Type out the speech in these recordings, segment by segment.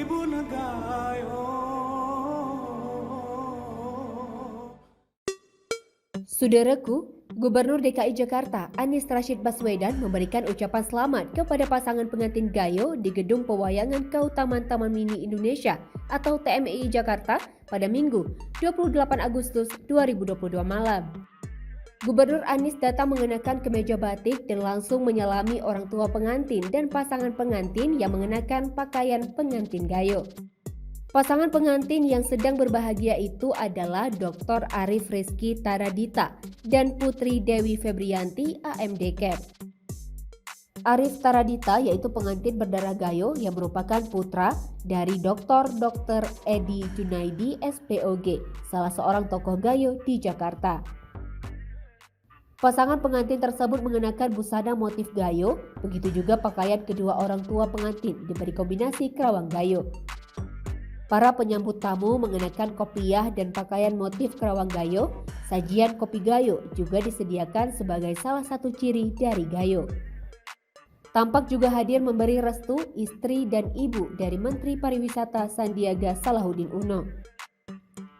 Tribun Gayo. Saudaraku, Gubernur DKI Jakarta Anies Rashid Baswedan memberikan ucapan selamat kepada pasangan pengantin Gayo di Gedung Pewayangan Keutamaan Taman Mini Indonesia atau TMI Jakarta pada Minggu 28 Agustus 2022 malam. Gubernur Anies datang mengenakan kemeja batik dan langsung menyalami orang tua pengantin dan pasangan pengantin yang mengenakan pakaian pengantin Gayo. Pasangan pengantin yang sedang berbahagia itu adalah Dr. Arif Rizky Taradita dan Putri Dewi Febrianti AMD Cap. Arif Taradita yaitu pengantin berdarah Gayo yang merupakan putra dari Dr. Edi Junaidi SPOG, salah seorang tokoh Gayo di Jakarta. Pasangan pengantin tersebut mengenakan busana motif Gayo, begitu juga pakaian kedua orang tua pengantin diberi kombinasi kerawang Gayo. Para penyambut tamu mengenakan kopiah dan pakaian motif kerawang Gayo. Sajian kopi Gayo juga disediakan sebagai salah satu ciri dari Gayo. Tampak juga hadir memberi restu istri dan ibu dari Menteri Pariwisata Sandiaga Salahuddin Uno.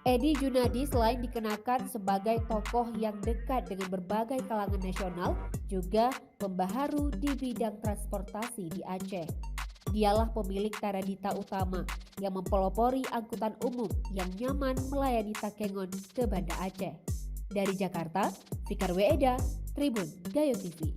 Edi Junadi selain dikenakan sebagai tokoh yang dekat dengan berbagai kalangan nasional, juga pembaharu di bidang transportasi di Aceh. Dialah pemilik Taradita Utama yang mempelopori angkutan umum yang nyaman melayani Takengon ke Banda Aceh. Dari Jakarta, Fikar Weeda, Tribun Gayo TV.